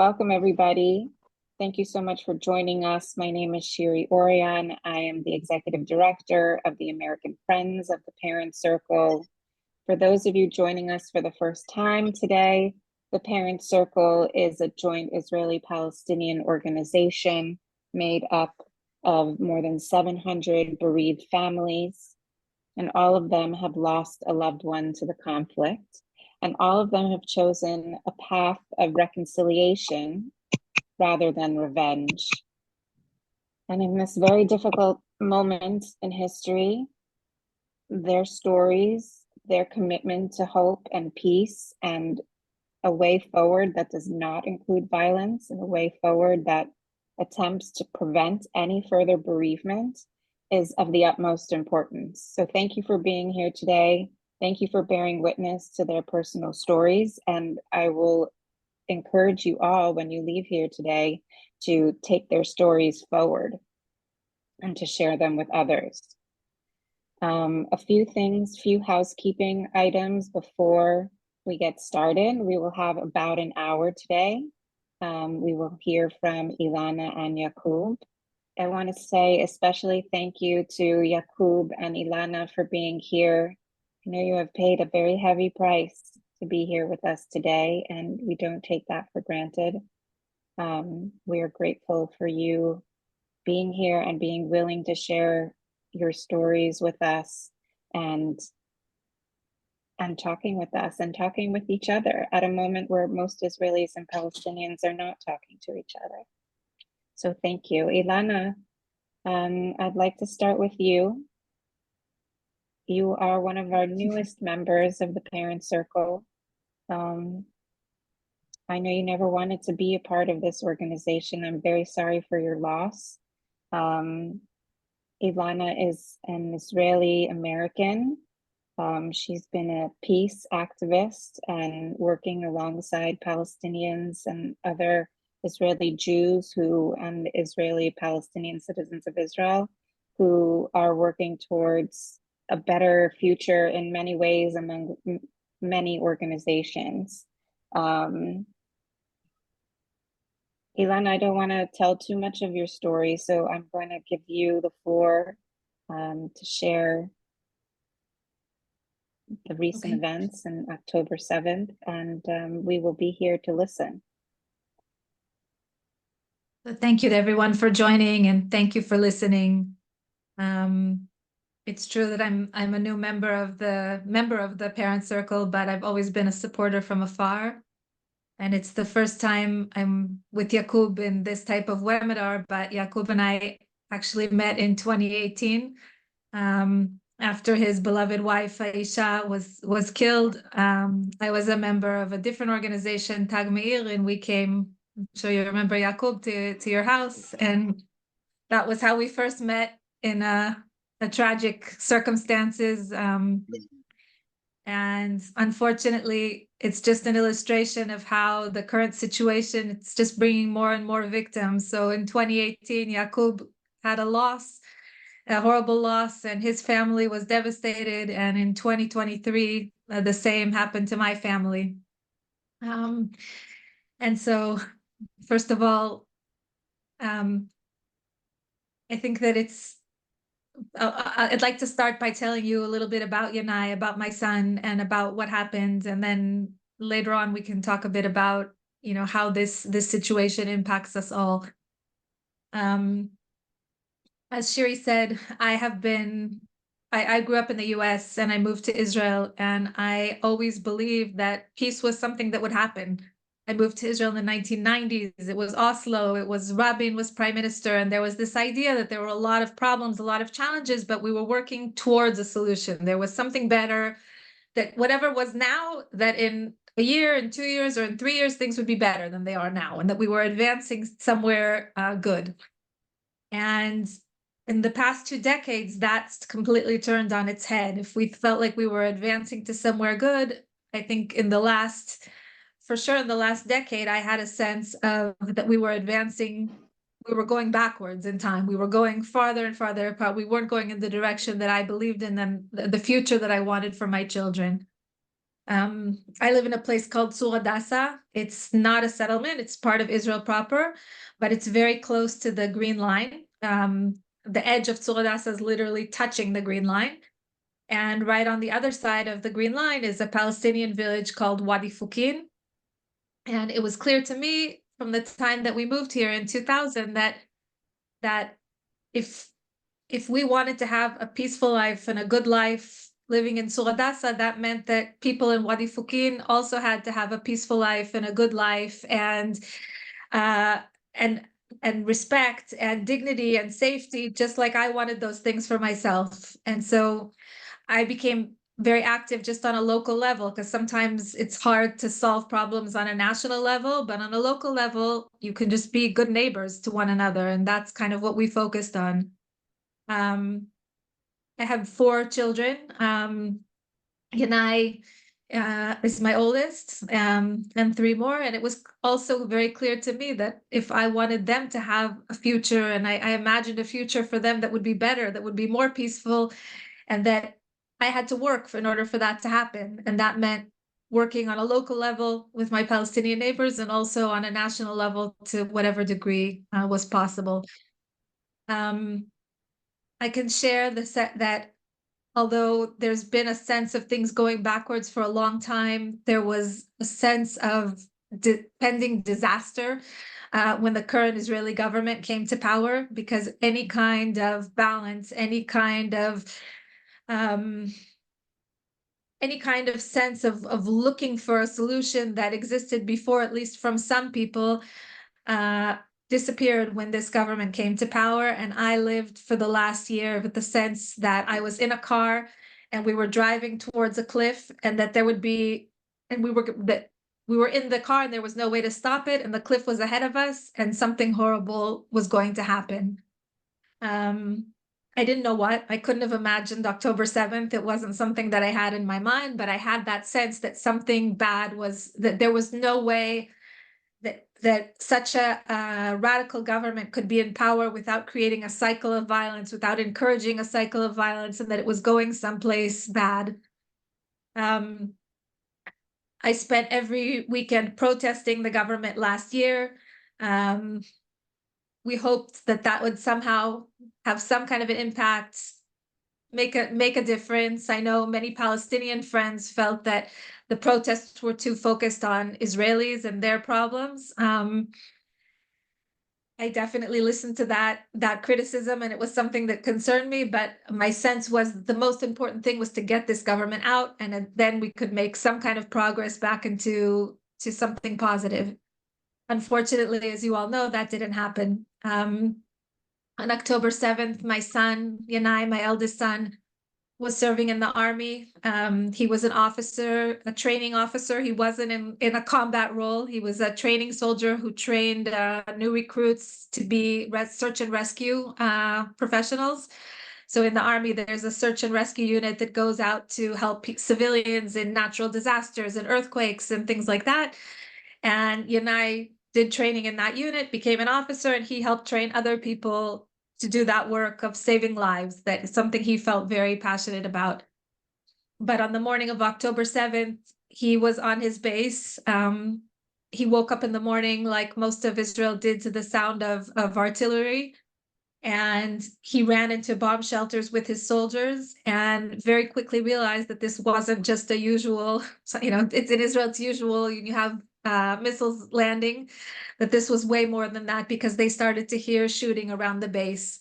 Welcome, everybody. Thank you so much for joining us. My name is Shiri Orion. I am the Executive Director of the American Friends of the Parent Circle. For those of you joining us for the first time today, the Parent Circle is a joint Israeli-Palestinian organization made up of more than 700 bereaved families, and all of them have lost a loved one to the conflict. And all of them have chosen a path of reconciliation rather than revenge. And in this very difficult moment in history, their stories, their commitment to hope and peace and a way forward that does not include violence and a way forward that attempts to prevent any further bereavement is of the utmost importance. So thank you for being here today. Thank you for bearing witness to their personal stories. And I will encourage you all when you leave here today to take their stories forward and to share them with others. A few housekeeping items before we get started. We will have about an hour today. We will hear from Elana and Yacoub. I want to say especially thank you to Yacoub and Elana for being here. I know you have paid a very heavy price to be here with us today, and we don't take that for granted. We are grateful for you being here and being willing to share your stories with us and talking with us and talking with each other at a moment where most Israelis and Palestinians are not talking to each other. So thank you. Elana, I'd like to start with you. You are one of our newest members of the Parent Circle. I know you never wanted to be a part of this organization. I'm very sorry for your loss. Elana is an Israeli American. She's been a peace activist and working alongside Palestinians and other Israeli Jews and Israeli Palestinian citizens of Israel who are working towards a better future in many ways among many organizations. Elana, I don't want to tell too much of your story, so I'm going to give you the floor to share the recent events on October 7th, and we will be here to listen. So thank you to everyone for joining, and thank you for listening. It's true that I'm a new member of the Parent Circle, but I've always been a supporter from afar. And it's the first time I'm with Yacoub in this type of webinar, but Yacoub and I actually met in 2018 after his beloved wife, Aisha, was killed. I was a member of a different organization, Tag Meir, and we came, I'm sure you remember, Yacoub, to your house. And that was how we first met in a tragic circumstances. And unfortunately, it's just an illustration of how the current situation, it's just bringing more and more victims. So in 2018, Yacoub had a horrible loss, and his family was devastated. And in 2023, the same happened to my family. And so, first of all, I think that I'd like to start by telling you a little bit about Yanai, about my son, and about what happened. And then later on, we can talk a bit about, how this situation impacts us all. As Shiri said, I grew up in the US and I moved to Israel, and I always believed that peace was something that would happen. I moved to Israel in the 1990s. It was Oslo. Rabin was prime minister. And there was this idea that there were a lot of problems, a lot of challenges, but we were working towards a solution. There was something better, that whatever was now, that in a year, in 2 years, or in 3 years, things would be better than they are now, and that we were advancing somewhere good. And in the past 2 decades, that's completely turned on its head. If we felt like we were advancing to somewhere good, I think for sure in the last decade, I had a sense of that we were advancing, we were going backwards in time. We were going farther and farther apart. We weren't going in the direction that I believed in, and the future that I wanted for my children. I live in a place called Sur Adassa. It's not a settlement, it's part of Israel proper, but it's very close to the Green Line. The edge of Sur Adassa is literally touching the Green Line. And right on the other side of the Green Line is a Palestinian village called Wadi Fukin. And it was clear to me from the time that we moved here in 2000 that if we wanted to have a peaceful life and a good life living in Sur Adassa, that meant that people in Wadi Fukin also had to have a peaceful life and a good life uh, and and respect and dignity and safety, just like I wanted those things for myself. And so I became very active just on a local level, because sometimes it's hard to solve problems on a national level, but on a local level, you can just be good neighbors to one another. And that's kind of what we focused on. I have 4 children. Yanai is my oldest, and 3 more. And it was also very clear to me that if I wanted them to have a future, and I imagined a future for them that would be better, that would be more peaceful, and that I had to work in order for that to happen. And that meant working on a local level with my Palestinian neighbors, and also on a national level to whatever degree was possible. I can share that although there's been a sense of things going backwards for a long time, there was a sense of pending disaster when the current Israeli government came to power, because any kind of balance, any kind of sense of looking for a solution that existed before, at least from some people, disappeared when this government came to power. And I lived for the last year with the sense that I was in a car and we were driving towards a cliff, and that there would be, and we were in the car and there was no way to stop it, and the cliff was ahead of us and something horrible was going to happen. I didn't know what. I couldn't have imagined October 7th. It wasn't something that I had in my mind, but I had that sense that something bad was, that there was no way that such a radical government could be in power without creating a cycle of violence, without encouraging a cycle of violence, and that it was going someplace bad. I spent every weekend protesting the government last year. We hoped that that would somehow have some kind of an impact, make a difference. I know many Palestinian friends felt that the protests were too focused on Israelis and their problems. I definitely listened to that criticism, and it was something that concerned me. But my sense was the most important thing was to get this government out, and then we could make some kind of progress back into something positive. Unfortunately, as you all know, that didn't happen. On October 7th, my son, Yanai, my eldest son, was serving in the army. He was an officer, a training officer. He wasn't in a combat role. He was a training soldier who trained new recruits to be search and rescue professionals. So in the army, there's a search and rescue unit that goes out to help civilians in natural disasters and earthquakes and things like that. And Yanai did training in that unit, became an officer, and he helped train other people to do that work of saving lives. That is something he felt very passionate about. But on the morning of October 7th, he was on his base. He woke up in the morning, like most of Israel did, to the sound of artillery. And he ran into bomb shelters with his soldiers, and very quickly realized that this wasn't just a usual, it's in Israel, it's usual, you have missiles landing, that this was way more than that, because they started to hear shooting around the base.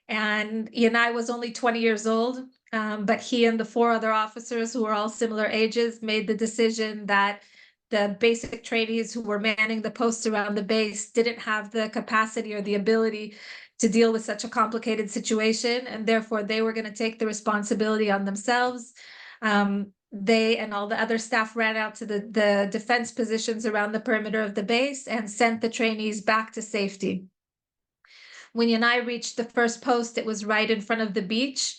And Yanai was only 20 years old, but he and the 4 other officers, who were all similar ages, made the decision that the basic trainees who were manning the posts around the base didn't have the capacity or the ability to deal with such a complicated situation, and therefore they were going to take the responsibility on themselves. They and all the other staff ran out to the defense positions around the perimeter of the base and sent the trainees back to safety. When Yanai reached the first post, it was right in front of the beach,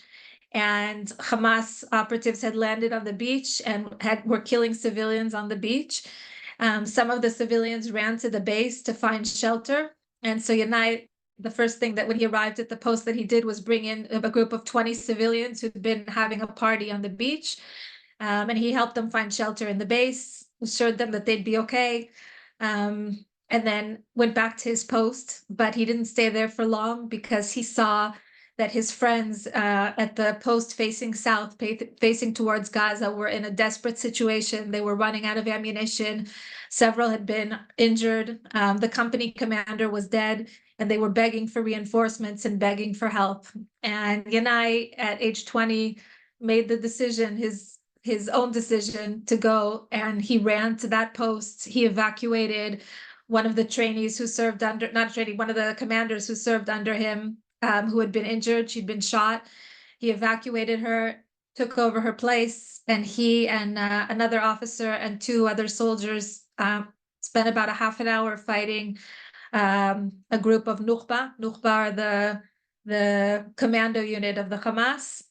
and Hamas operatives had landed on the beach and were killing civilians on the beach. Some of the civilians ran to the base to find shelter, and so Yanai, the first thing that when he arrived at the post that he did was bring in a group of 20 civilians who'd been having a party on the beach. And he helped them find shelter in the base, assured them that they'd be okay, and then went back to his post. But he didn't stay there for long because he saw that his friends at the post facing south, facing towards Gaza, were in a desperate situation. They were running out of ammunition. Several had been injured. The company commander was dead, and they were begging for reinforcements and begging for help. And Yanai, at age 20, made the decision, his own decision, to go, and he ran to that post. He evacuated one of the trainees who served under, not a trainee, one of the commanders who served under him, who had been injured. She'd been shot. He evacuated her, took over her place, and he and another officer and two other soldiers spent about a half an hour fighting a group of Nukhba. Nukhba are the commando unit of the Hamas.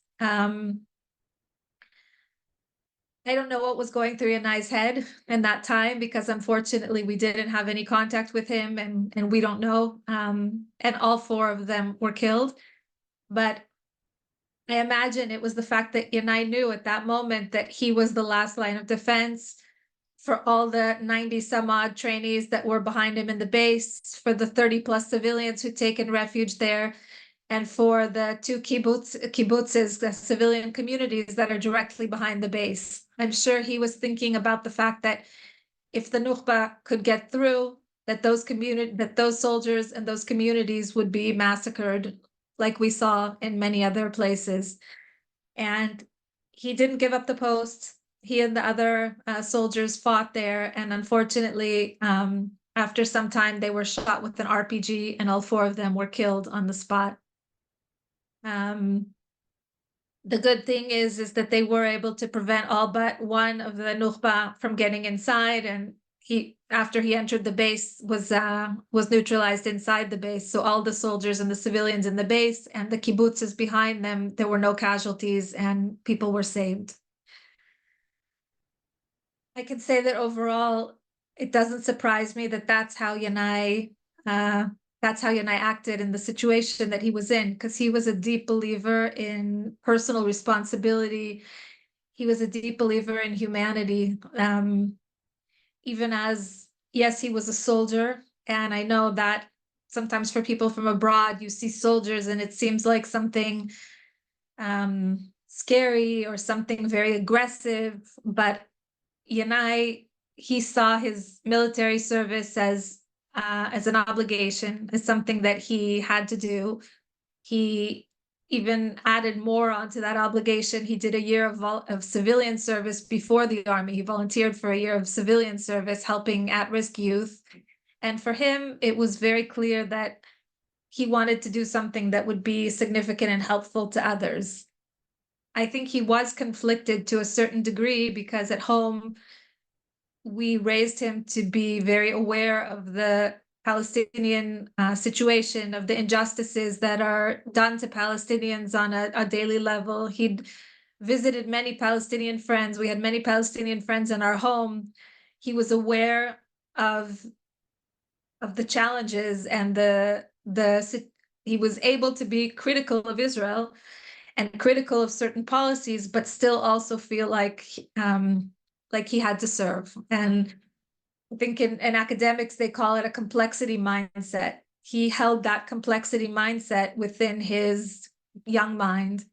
I don't know what was going through Yanai's head in that time, because unfortunately we didn't have any contact with him, and we don't know. And all four of them were killed. But I imagine it was the fact that Yanai knew at that moment that he was the last line of defense for all the 90 some odd trainees that were behind him in the base, for the 30 plus civilians who'd taken refuge there, and for the two kibbutzes, the civilian communities that are directly behind the base. I'm sure he was thinking about the fact that if the Nukhba could get through, that those soldiers and those communities would be massacred, like we saw in many other places. And he didn't give up the post. He and the other soldiers fought there, and unfortunately, after some time, they were shot with an RPG, and all four of them were killed on the spot. The good thing is that they were able to prevent all but one of the Nukhba from getting inside, and after he entered the base, was neutralized inside the base. So all the soldiers and the civilians in the base and the kibbutzes behind them, there were no casualties, and people were saved. I can say that overall, it doesn't surprise me that that's how Yanai acted in the situation that he was in, because he was a deep believer in personal responsibility. He was a deep believer in humanity. Even as, yes, he was a soldier, and I know that sometimes for people from abroad, you see soldiers and it seems like something scary or something very aggressive, but Yanai, he saw his military service as an obligation, as something that he had to do. He even added more onto that obligation. He did a year of civilian service before the army. He volunteered for a year of civilian service, helping at-risk youth. And for him, it was very clear that he wanted to do something that would be significant and helpful to others. I think he was conflicted to a certain degree, because at home, we raised him to be very aware of the Palestinian situation, of the injustices that are done to Palestinians on a daily level. He'd visited many Palestinian friends. We had many Palestinian friends in our home. He was aware of the challenges, and he was able to be critical of Israel and critical of certain policies, but still also feel like he had to serve. And I think in academics, they call it a complexity mindset. He held that complexity mindset within his young mind.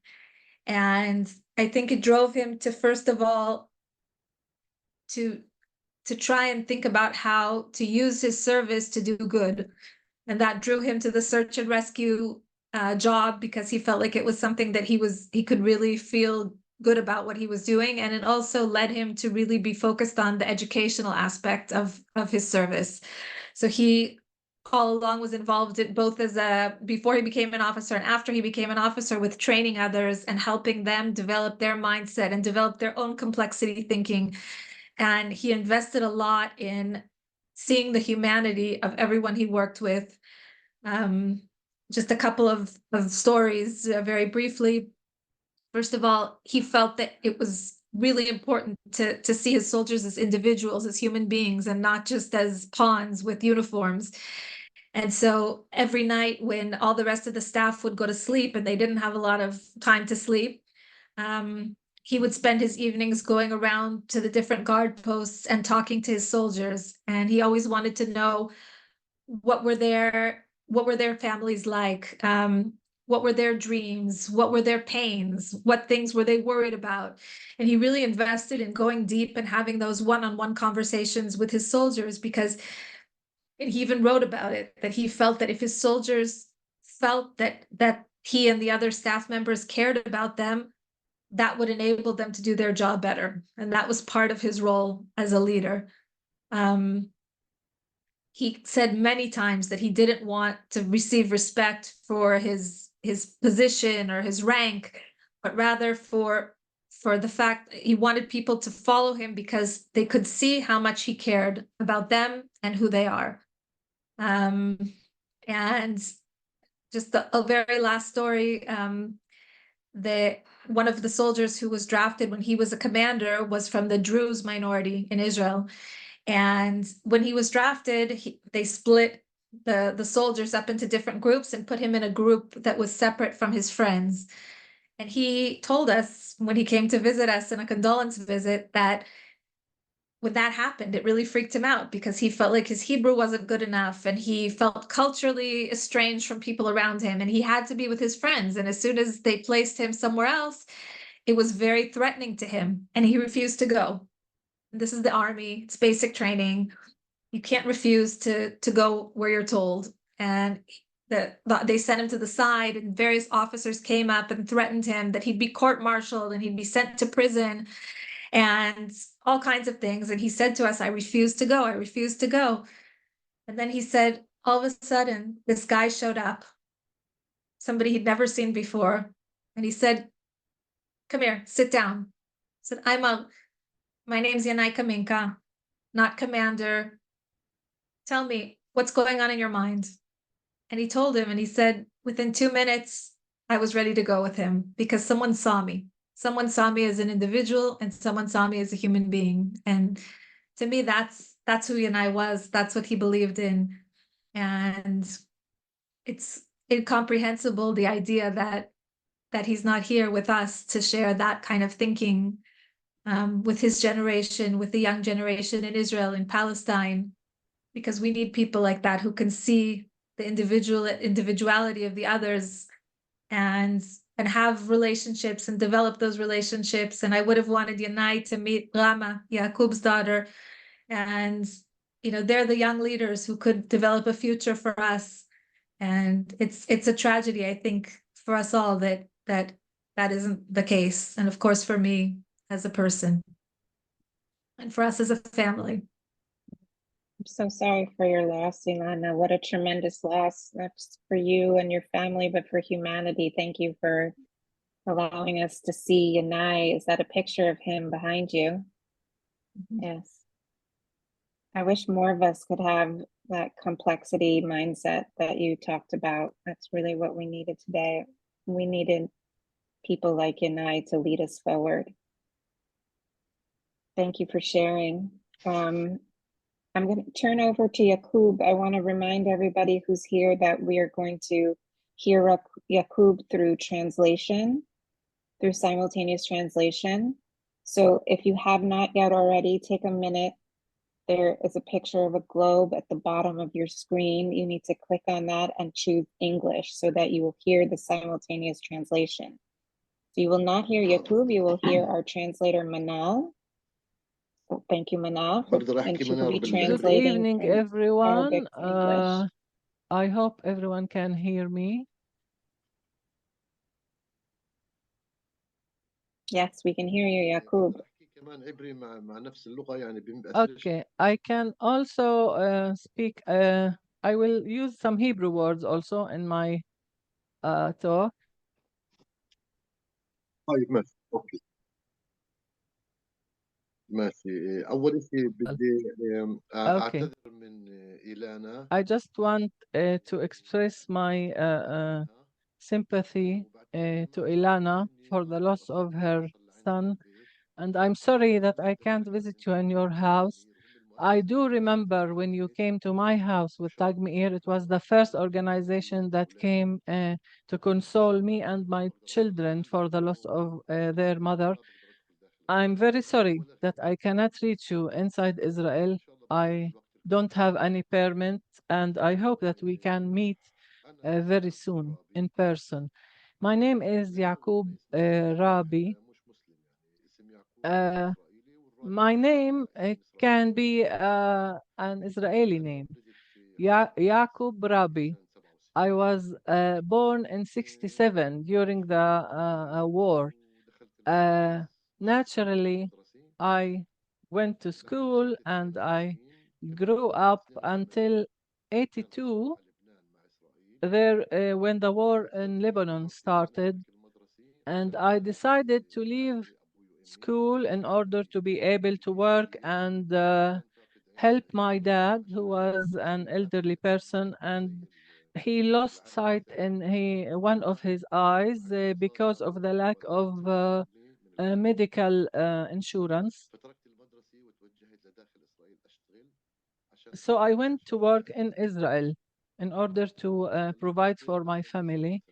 And I think it drove him to, first of all, to try and think about how to use his service to do good. And that drew him to the search and rescue job, because he felt like it was something that he could really feel good about what he was doing. And it also led him to really be focused on the educational aspect of his service. So he all along was involved in both before he became an officer and after he became an officer, with training others and helping them develop their mindset and develop their own complexity thinking. And he invested a lot in seeing the humanity of everyone he worked with. Just a couple of stories very briefly. First of all, he felt that it was really important to see his soldiers as individuals, as human beings, and not just as pawns with uniforms. And so every night when all the rest of the staff would go to sleep, and they didn't have a lot of time to sleep, he would spend his evenings going around to the different guard posts and talking to his soldiers. And he always wanted to know what were their families like, what were their dreams, what were their pains, what things were they worried about. And he really invested in going deep and having those one-on-one conversations with his soldiers, because and he even wrote about it, that he felt that if his soldiers felt that he and the other staff members cared about them, that would enable them to do their job better. And that was part of his role as a leader. He said many times that he didn't want to receive respect for his position or his rank, but rather for the fact he wanted people to follow him because they could see how much he cared about them and who they are. And just a very last story, one of the soldiers who was drafted when he was a commander was from the Druze minority in Israel. And when he was drafted, they split the soldiers up into different groups and put him in a group that was separate from his friends. And he told us when he came to visit us in a condolence visit that when that happened, it really freaked him out because he felt like his Hebrew wasn't good enough and he felt culturally estranged from people around him and he had to be with his friends. And as soon as they placed him somewhere else, it was very threatening to him and he refused to go. This is the army, it's basic training. You can't refuse to go where you're told. And they sent him to the side and various officers came up and threatened him that he'd be court-martialed and he'd be sent to prison and all kinds of things. And he said to us, I refuse to go, I refuse to go. And then he said, all of a sudden, this guy showed up, somebody he'd never seen before. And he said, come here, sit down. I said, my name's Elana Kaminka, not commander. Tell me, what's going on in your mind? And he told him, and he said, within 2 minutes, I was ready to go with him because someone saw me. Someone saw me as an individual and someone saw me as a human being. And to me, that's who he and I was. That's what he believed in. And it's incomprehensible, the idea that he's not here with us to share that kind of thinking with his generation, with the young generation in Israel, in Palestine, because we need people like that who can see the individuality of the others and have relationships and develop those relationships. And I would have wanted Yanai to meet Rama, Yacoub's daughter. And, they're the young leaders who could develop a future for us. And it's a tragedy, I think, for us all that isn't the case. And of course, for me as a person and for us as a family. I'm so sorry for your loss, Elana. What a tremendous loss, not just for you and your family, but for humanity. Thank you for allowing us to see Yanai. Is that a picture of him behind you? Yes. I wish more of us could have that complexity mindset that you talked about. That's really what we needed today. We needed people like Yanai to lead us forward. Thank you for sharing. I'm going to turn over to Yacoub. I want to remind everybody who's here that we are going to hear Yacoub through translation, through simultaneous translation. So if you have not yet already, take a minute. There is a picture of a globe at the bottom of your screen. You need to click on that and choose English so that you will hear the simultaneous translation. So you will not hear Yacoub, you will hear our translator Manal. So thank you, Manal, and she will be translating. Good evening, everyone. English. I hope everyone can hear me. Yes, we can hear you, Yacoub. Okay, I can also speak. I will use some Hebrew words also in my talk. طيب ماشي اوكي ماشي اول شيء بدي Okay. اعتذر من إيلانا I just want to express my sympathy to Elana for the loss of her son, and I'm sorry that I can't visit you in your house. I do remember when you came to my house with Tag Meir, it was the first organization that came to console me and my children for the loss of their mother. I'm very sorry that I cannot reach you inside Israel. I don't have any permit, and I hope that we can meet very soon in person. My name is Yacoub Rabi. My name can be an Israeli name, Yacoub Rabi. I was born in 67 during the war. Naturally, I went to school and I grew up until 82 there when the war in Lebanon started, and I decided to leave school in order to be able to work and help my dad, who was an elderly person, and he lost sight in one of his eyes because of the lack of medical insurance. So I went to work in Israel in order to provide for my family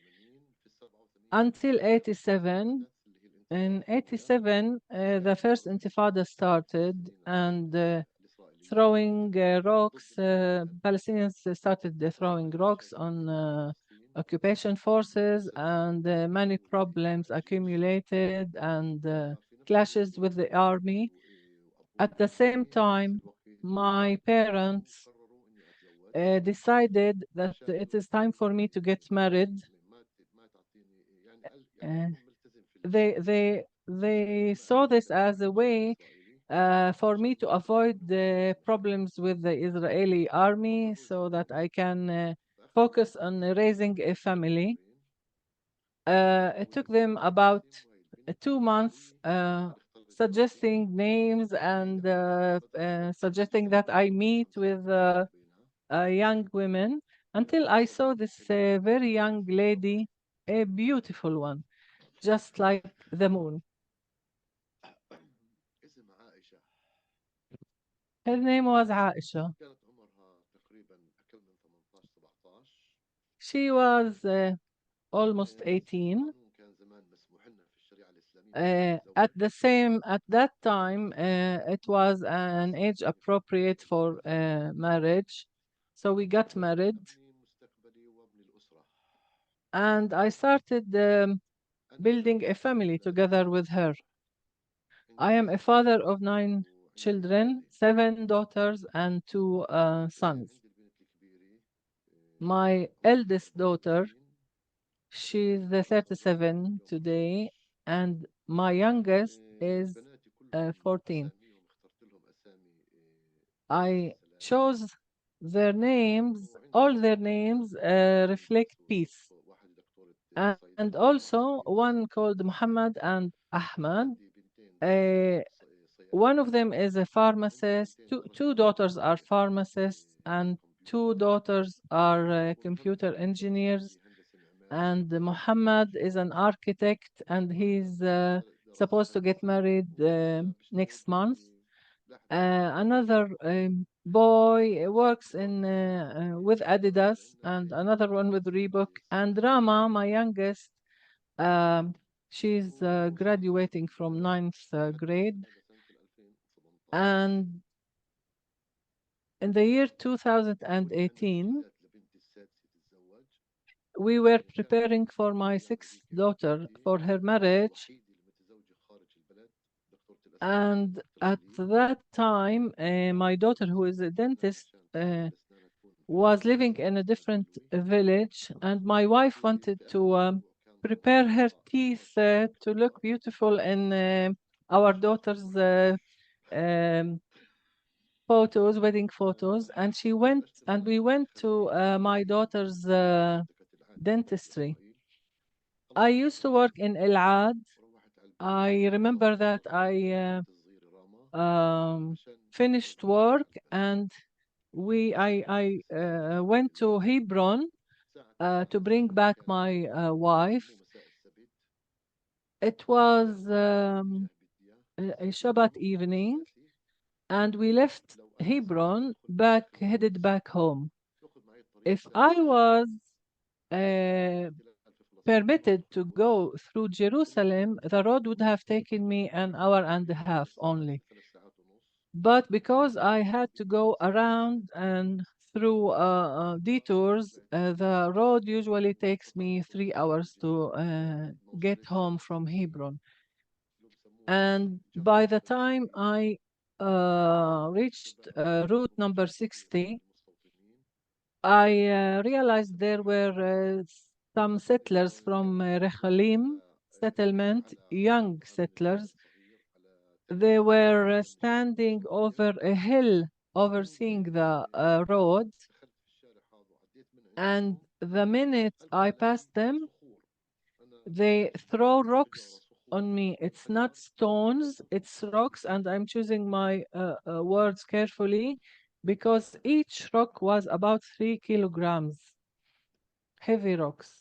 until 87. In 87, the first intifada started, and throwing rocks, Palestinians started throwing rocks on occupation forces, and many problems accumulated, and clashes with the army. At the same time, my parents decided that it is time for me to get married. Uh, they saw this as a way for me to avoid the problems with the Israeli army, so that I can focus on raising a family. It took them about 2 months suggesting names and suggesting that I meet with young women, until I saw this very young lady, a beautiful one, just like the moon. Her name was Aisha. She was almost 18. At that time, it was an age appropriate for marriage. So we got married, and I started building a family together with her. I am a father of 9 children, 7 daughters and 2 sons. My eldest daughter, she's 37 today, and my youngest is 14. I chose their names, all their names reflect peace. And also one called Muhammad and Ahmad. One of them is a pharmacist. Two daughters are pharmacists, and 2 daughters are computer engineers. And Muhammad is an architect, and he's supposed to get married next month. Another boy works in with Adidas, and another one with Reebok. And Rama, my youngest, um, she's graduating from 9th grade. And in the year 2018, we were preparing for my 6th daughter for her marriage. And at that time, my daughter, who is a dentist, was living in a different village, and my wife wanted to prepare her teeth to look beautiful in our daughter's photos, wedding photos. And we went to my daughter's dentistry. I used to work in Elad. I remember that I finished work, and I went to Hebron to bring back my wife. It was a Shabbat evening, and we left Hebron headed back home. If I was uh, permitted to go through Jerusalem, the road would have taken me an hour and a half only. But because I had to go around and through detours, the road usually takes me 3 hours to get home from Hebron. And by the time I reached route number 60, I realized there were some settlers from Rechalim settlement, young settlers. They were standing over a hill overseeing the road. And the minute I passed them, they throw rocks on me. It's not stones, it's rocks, and I'm choosing my words carefully because each rock was about 3 kilograms. Heavy rocks.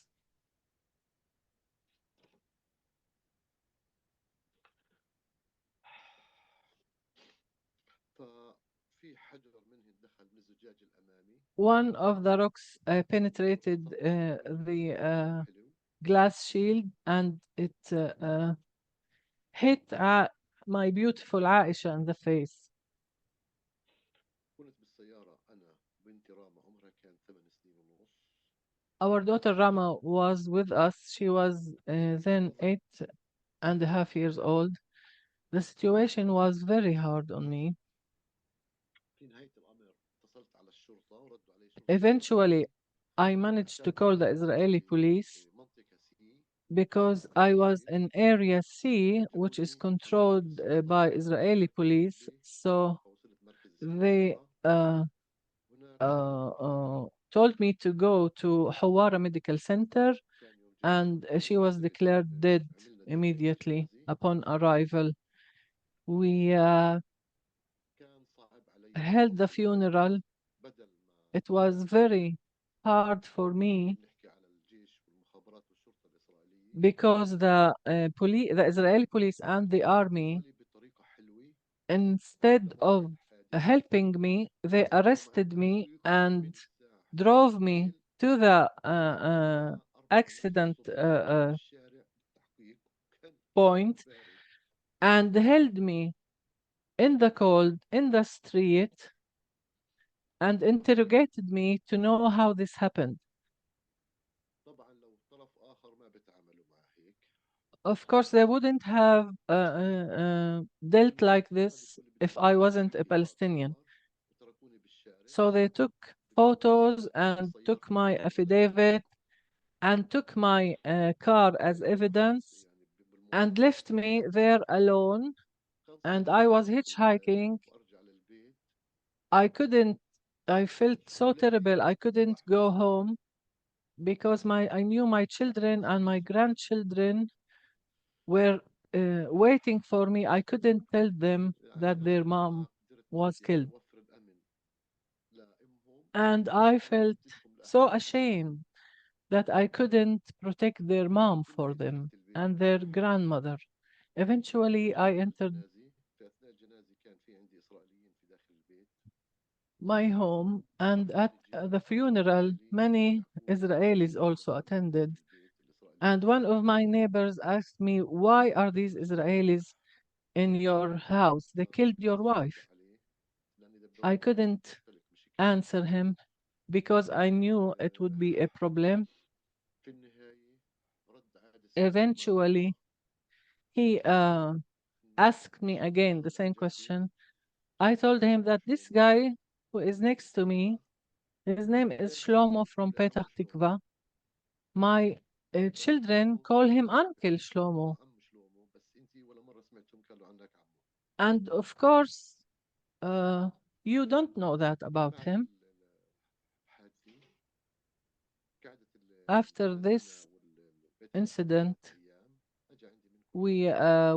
One of the rocks penetrated the glass shield and it hit my beautiful Aisha in the face. Our daughter Rama was with us. She was then 8.5 years old. The situation was very hard on me. Eventually, I managed to call the Israeli police because I was in Area C, which is controlled by Israeli police. So they told me to go to Hawara Medical Center, and she was declared dead immediately upon arrival. We held the funeral. It was very hard for me because the Israeli police and the army, instead of helping me, they arrested me and drove me to the accident point and held me in the cold in the street and interrogated me to know how this happened. Of course, they wouldn't have dealt like this if I wasn't a Palestinian. So they took photos and took my affidavit and took my car as evidence and left me there alone. And I was hitchhiking. I felt so terrible. I couldn't go home because I knew my children and my grandchildren were waiting for me. I couldn't tell them that their mom was killed. And I felt so ashamed that I couldn't protect their mom for them and their grandmother. Eventually, I entered my home, and at the funeral, many Israelis also attended. And one of my neighbors asked me, "Why are these Israelis in your house? They killed your wife." I couldn't answer him because I knew it would be a problem. Eventually, he asked me again the same question. I told him that this guy who is next to me, his name is Shlomo from Petah Tikva. My children call him Uncle Shlomo. And of course, you don't know that about him. After this incident, we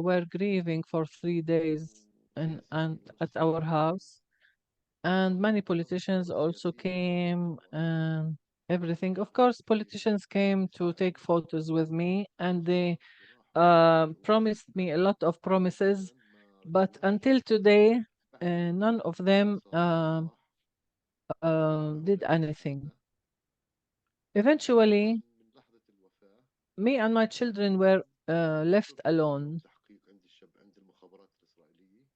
were grieving for 3 days and at our house, and many politicians also came and everything. Of course, politicians came to take photos with me, and they promised me a lot of promises, but until today, none of them did anything. Eventually, me and my children were left alone.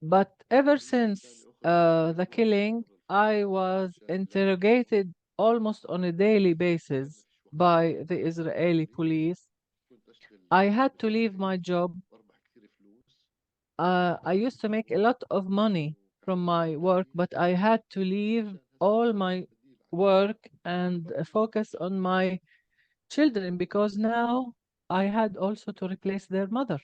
But ever since the killing, I was interrogated almost on a daily basis by the Israeli police. I had to leave my job. I used to make a lot of money from my work, but I had to leave all my work and focus on my children because now I had also to replace their mother.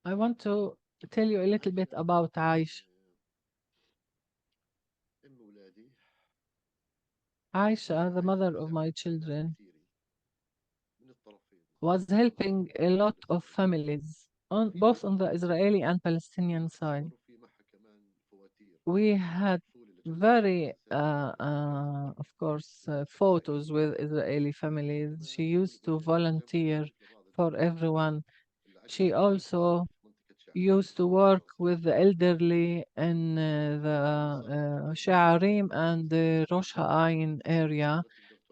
I want to tell you a little bit about Aish. Aisha, the mother of my children, was helping a lot of families, both on the Israeli and Palestinian side. We had very, of course, photos with Israeli families. She used to volunteer for everyone. She also used to work with the elderly in the Sha'arim and the Rosh Ha'ain area.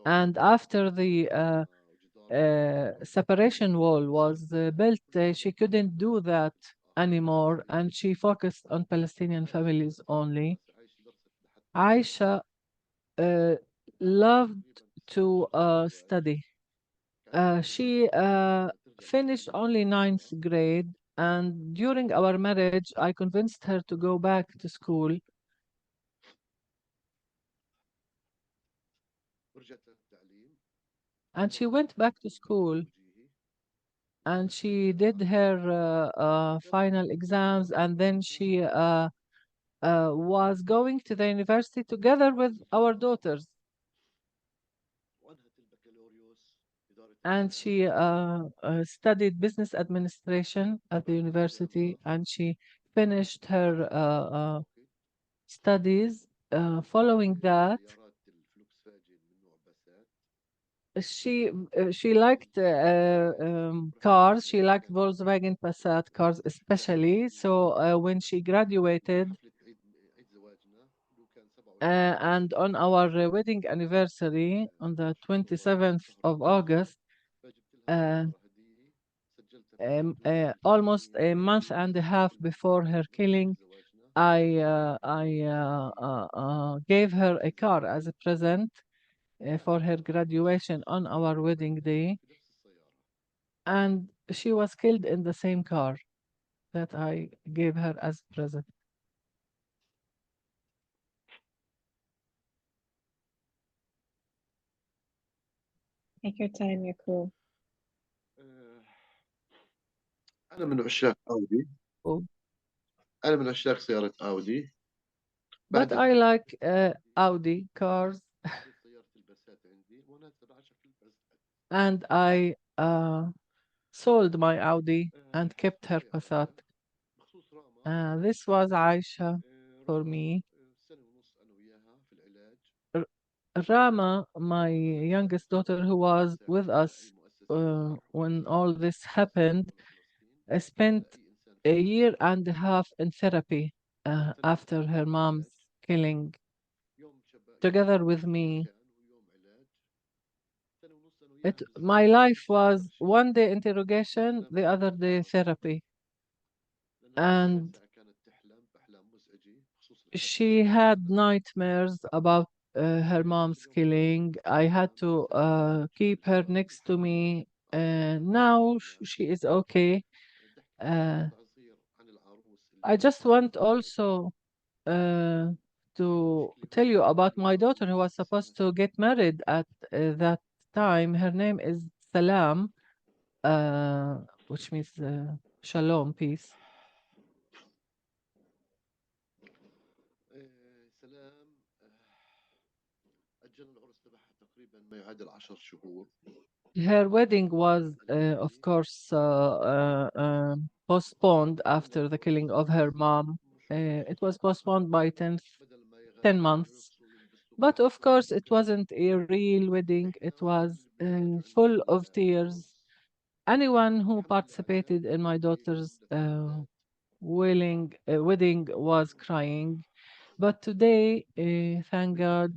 And after the separation wall was built, she couldn't do that anymore, and she focused on Palestinian families only. Aisha uh, loved to study. She finished only ninth grade, and during our marriage, I convinced her to go back to school. And she went back to school and she did her final exams, and then she was going to the university together with our daughters. And she studied business administration at the university, and she finished her studies. Following that, she liked cars. She liked Volkswagen Passat cars especially. So when she graduated, and on our wedding anniversary on the 27th of August, uh, almost a month and a half before her killing, I gave her a car as a present for her graduation on our wedding day, and she was killed in the same car that I gave her as present. Take your time, Yacoub. أنا من عشاق أودي. Oh, أنا من عشاق سيارة أودي. but I like Audi cars, and I sold my Audi and kept her Passat. This was Aisha for me. Rama, my youngest daughter, who was with us when all this happened, spent a year and a half in therapy after her mom's killing, together with me. My life was one day interrogation, the other day therapy. And she had nightmares about her mom's killing. I had to keep her next to me. Now she is okay. Uh, I just want also uh, to tell you about my daughter who was supposed to get married at that time. Her name is Salam, which means shalom, peace. سلام أجل العرس تبعها تقريبا ما يعادل 10 شهور. Her wedding was, of course, postponed after the killing of her mom. It was postponed by 10 months. But of course, it wasn't a real wedding. It was full of tears. Anyone who participated in my daughter's wedding was crying. But today, thank God,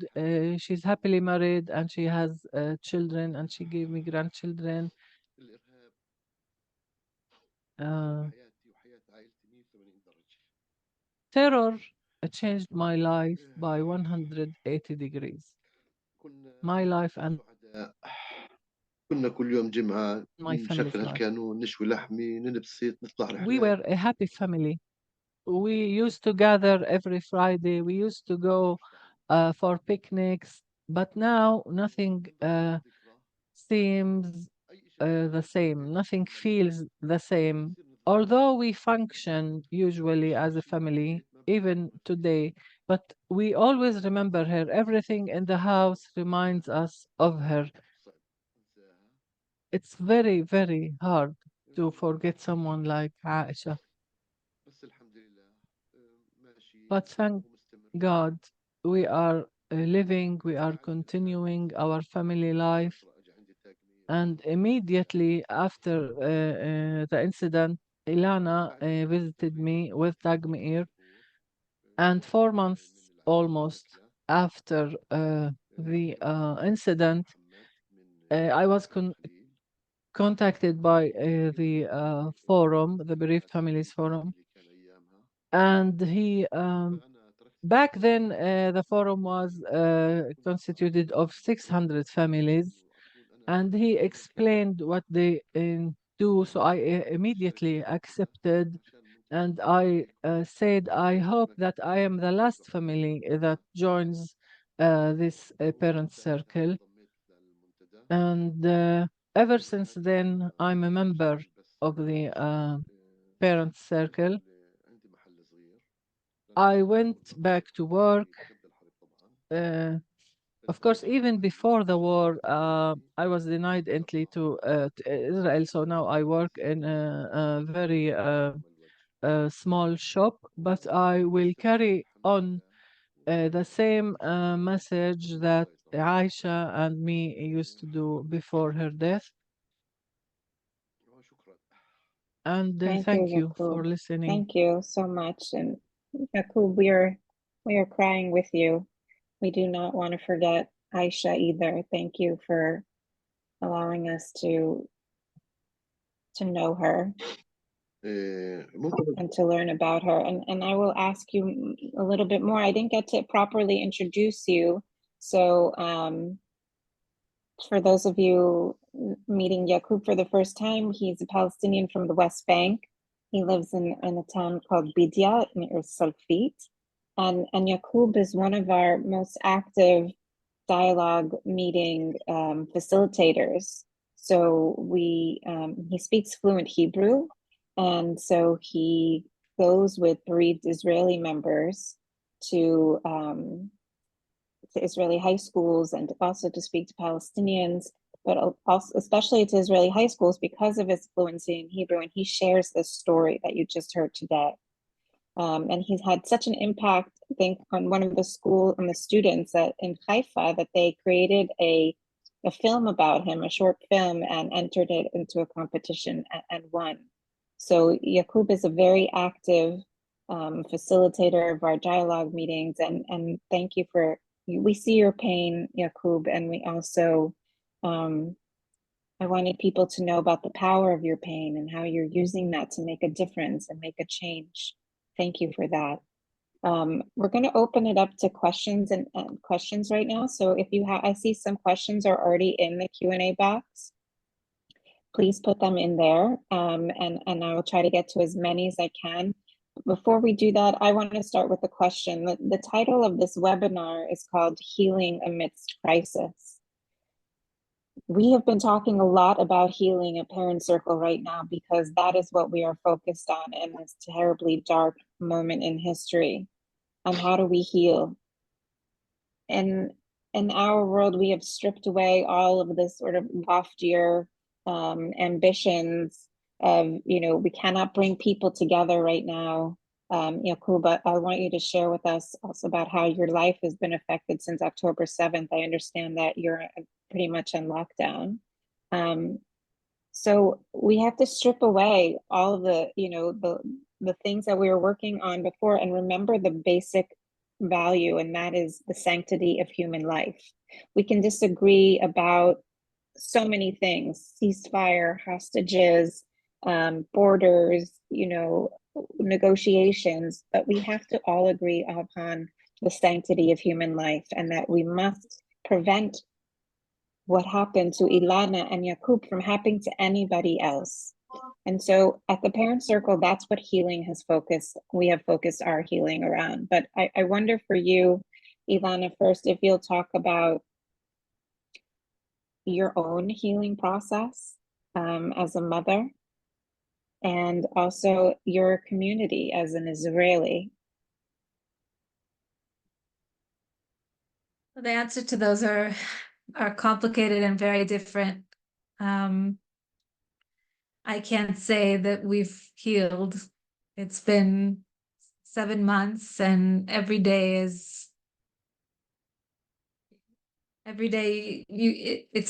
she's happily married and she has children and she gave me grandchildren. الإرهاب Uh, حياتي وحياة عائلتي 180 درجة. terror changed my life by آه، 180 degrees. كنا My life and سعداء. كنا كل يوم جمعة my نشغل family's life. هالكانون، نشوي لحمة، نلبسيت، نطلع We رحلات. were a happy family. We used to gather every Friday. We used to go for picnics. But now nothing seems أي شيء the same. Nothing لما feels the same. بنصير نتذكر Although we function usually as a شيء واحد family, البيت ما even بنتذكر today, but we always remember her. Everything in the house reminds us of her. صعب أنساها. It's very, very hard to المهم forget someone like Aisha. بس الحمد لله ماشي But thank ومستمر. God, we are living, we are بعد continuing our family life. فترة أجى عندي تاجمير. And immediately after the incident, Ilana بعد فترة visited تقريبا me with Tagmeir, شهور and 4 months من العمل almost رحلة after the incident, محمد من I was الخليل. contacted by the forum, the Bereaved الحاسة Families بالإنجاز Forum, اللي كان أيامها. and he فأنا تركت back الشغل then the forum was constituted of 600 families, وأكون أنا and he مكان explained what they do. So I immediately accepted, and I said, I hope that I am the last family that joins this parent circle. And ever since then, I'm a member of the parent circle. I went back to work. Of course, even before the war, I was denied entry to Israel. So now I work in a very small shop, but I will carry on the same message that Aisha and me used to do before her death. And Thank you, thank you for Yacoub. listening. Thank you so much. And Yacoub, we are crying with you. We do not want to forget Aisha either. Thank you for allowing us to know her ممكن and to learn about her. And I will ask you a little bit more. I didn't get to properly introduce you. So for those of you meeting Yacoub for the first time, he's a Palestinian from the West Bank. He lives in a town called Bidia near Salfit. And Yacoub is one of our most active dialogue meeting facilitators. So he speaks fluent Hebrew, and so he goes with bereaved Israeli members to Israeli high schools and also to speak to Palestinians, but also especially to Israeli high schools because of his fluency in Hebrew. And he shares this story that you just heard today. And he's had such an impact, I think, on one of the students in Haifa that they created a film about him, a short film, and entered it into a competition and won. So Yacoub is a very active facilitator of our dialogue meetings, and thank you for, we see your pain, Yacoub, and we also, I wanted people to know about the power of your pain and how you're using that to make a difference and make a change. Thank you for that. We're going to open it up to questions and questions right now. So if you have, I see some questions are already in the Q&A box. Please put them in there, and I will try to get to as many as I can. Before we do that, I want to start with a question. The title of this webinar is called Healing Amidst Crisis. We have been talking a lot about healing at Parent Circle right now because that is what we are focused on in this terribly dark moment in history. On how do we heal? And in our world, we have stripped away all of this sort of loftier ambitions of, we cannot bring people together right now. Yacoub, I want you to share with us also about how your life has been affected since October 7th. I understand that you're pretty much on lockdown. So we have to strip away all of the the things that we were working on before and remember the basic value, and that is the sanctity of human life. We can disagree about so many things: ceasefire, hostages, borders, negotiations, but we have to all agree upon the sanctity of human life, and that we must prevent what happened to Elana and Yacoub from happening to anybody else. And so at the Parent Circle, that's what healing has focused. We have focused our healing around. But I wonder for you, Elana, first, if you'll talk about your own healing process as a mother, and also your community as an Israeli. The answer to those are complicated and very different. I can't say that we've healed. It's been 7 months, and every day it's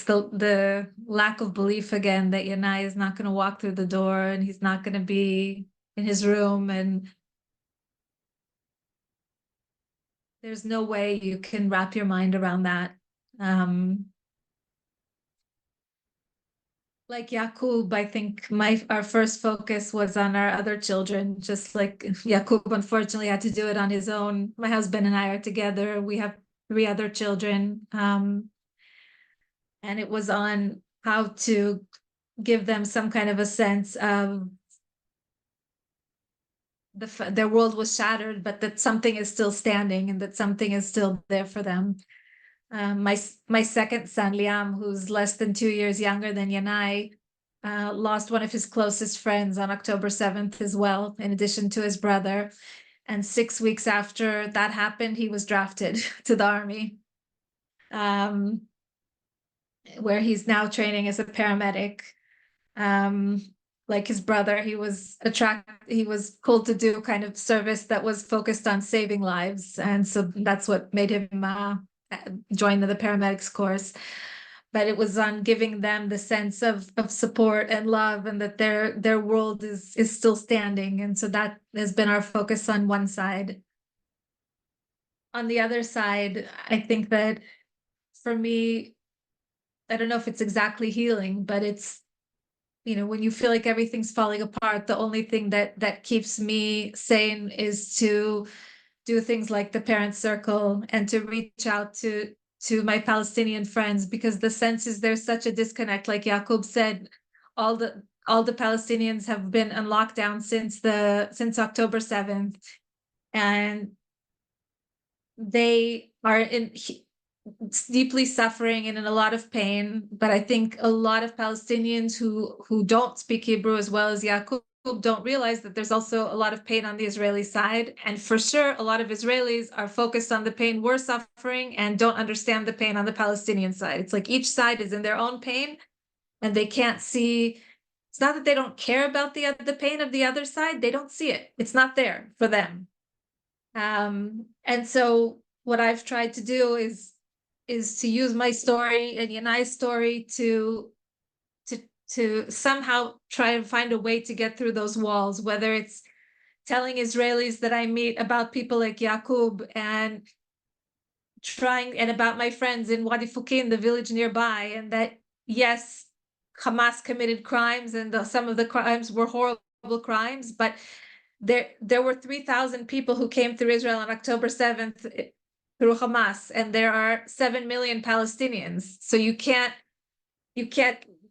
the lack of belief again that Yanai is not going to walk through the door and he's not going to be in his room, and there's no way you can wrap your mind around that. Like Yacoub, I think our first focus was on our other children, just like Yacoub unfortunately had to do it on his own. My husband and I are together. We have 3 other children. And it was on how to give them some kind of a sense of their world was shattered, but that something is still standing and that something is still there for them. My second son, Liam, who's less than 2 years younger than Yanai, lost one of his closest friends on October 7th as well, in addition to his brother. And 6 weeks after that happened, he was drafted to the army, where he's now training as a paramedic. Like his brother, he was called to do kind of service that was focused on saving lives. And so that's what made him join the paramedics course. But it was on giving them the sense of support and love, and that their world is still standing. And so that has been our focus on one side. On the other side, I think that for me, I don't know if it's exactly healing, but it's, when you feel like everything's falling apart, the only thing that keeps me sane is to do things like the Parent Circle and to reach out to my Palestinian friends, because the sense is there's such a disconnect. Like Yacoub said, all the Palestinians have been on lockdown since October 7th, and they are deeply suffering and in a lot of pain. But I think a lot of Palestinians who don't speak Hebrew as well as Yacoub don't realize that there's also a lot of pain on the Israeli side. And for sure, a lot of Israelis are focused on the pain we're suffering and don't understand the pain on the Palestinian side. It's like each side is in their own pain, and they can't see. It's not that they don't care about the pain of the other side. They don't see it. It's not there for them. And so what I've tried to do is to use my story and Yanai's story to somehow try and find a way to get through those walls, whether it's telling Israelis that I meet about people like Yacoub, and about my friends in Wadi Fukin, the village nearby, and that yes, Hamas committed crimes, and some of the crimes were horrible crimes, but there were 3,000 people who came through Israel on October 7th through Hamas, and there are 7 million Palestinians. So you can't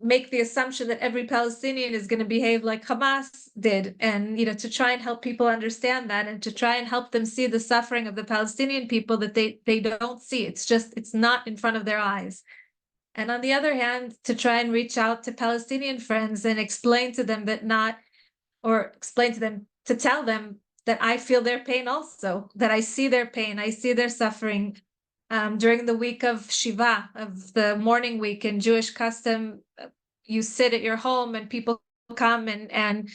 make the assumption that every Palestinian is going to behave like Hamas did. And to try and help people understand that, and to try and help them see the suffering of the Palestinian people that they don't see. It's not in front of their eyes. And on the other hand, to try and reach out to Palestinian friends and explain to them to tell them that I feel their pain also, that I see their pain, I see their suffering. During the week of Shiva, of the mourning week in Jewish custom, you sit at your home and people come and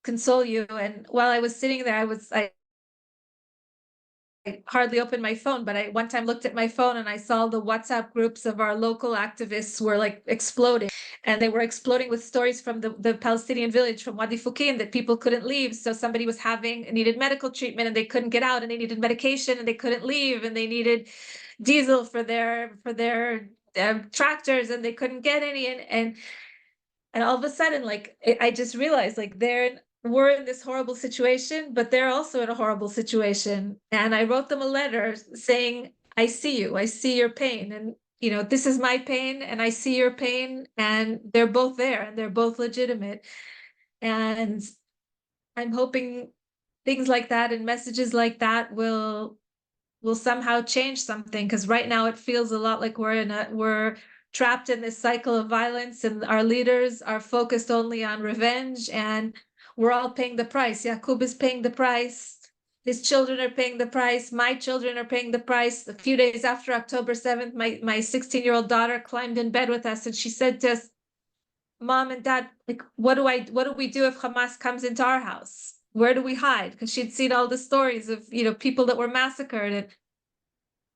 console you. And while I was sitting there, I hardly open my phone, but I one time looked at my phone and I saw the WhatsApp groups of our local activists were like exploding. And they were exploding with stories from the Palestinian village from Wadi Fuqin that people couldn't leave. So somebody was needed medical treatment and they couldn't get out, and they needed medication and they couldn't leave, and they needed diesel for their tractors and they couldn't get any. And all of a sudden, like I just realized, like we're in this horrible situation, but they're also in a horrible situation. And I wrote them a letter saying, I see your pain, and this is my pain, and I see your pain, and they're both there, and they're both legitimate. And I'm hoping things like that and messages like that will somehow change something, because right now it feels a lot like we're trapped in this cycle of violence, and our leaders are focused only on revenge, and we're all paying the price. Yacoub is paying the price. His children are paying the price. My children are paying the price. A few days after October 7th, my 16-year-old daughter climbed in bed with us and she said to us, Mom and Dad, like, what do we do if Hamas comes into our house? Where do we hide? Because she'd seen all the stories of, people that were massacred, and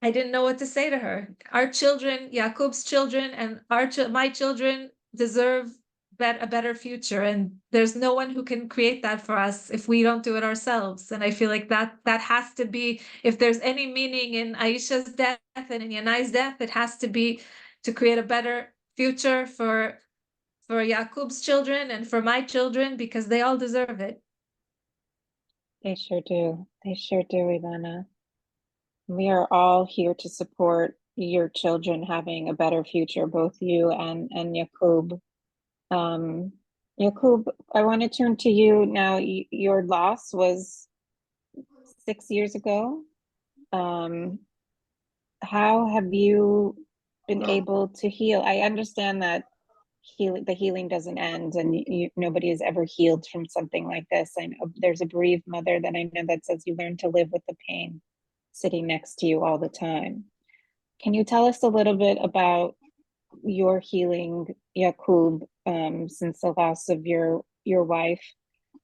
I didn't know what to say to her. Our children, Yacoub's children, and my children deserve a better future, and there's no one who can create that for us if we don't do it ourselves. And I feel like that has to be, if there's any meaning in Aisha's death and in Yanai's death, it has to be to create a better future for Yacoub's children and for my children, because they all deserve it. They sure do. They sure do, Elana. We are all here to support your children having a better future, both you and Yacoub. Yacoub, I want to turn to you now. Your loss was 6 years ago. How have you been able to heal? I understand that the healing doesn't end, and nobody is ever healed from something like this. I know there's a bereaved mother that I know that says you learn to live with the pain sitting next to you all the time. Can you tell us a little bit about your healing, Yacoub, since the loss of your wife?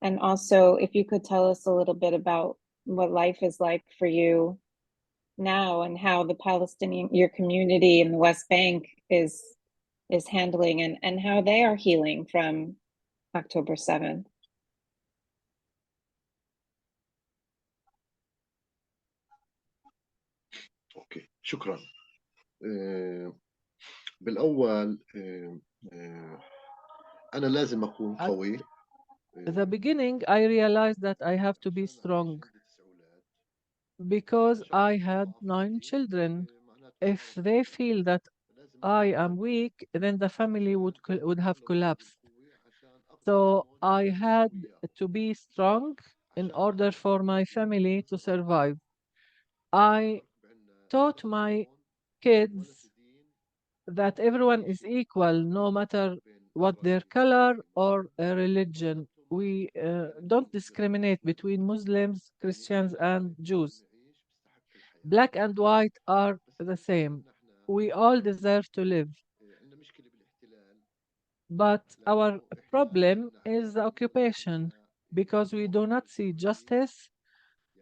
And also, if you could tell us a little bit about what life is like for you now, and how your community in the West Bank is handling, and how they are healing from October 7th. اوكي، شكرا. بالاول انا لازم اكون At قوي. the beginning, I realized that I have to be strong because I had 9 children. If they feel that I am weak, then the family would have collapsed. So I had to be strong in order for my family to survive. I taught my kids that everyone is equal, no matter what their color or religion. We don't discriminate between Muslims, Christians, and Jews. Black and white are the same. We all deserve to live. But our problem is the occupation, because we do not see justice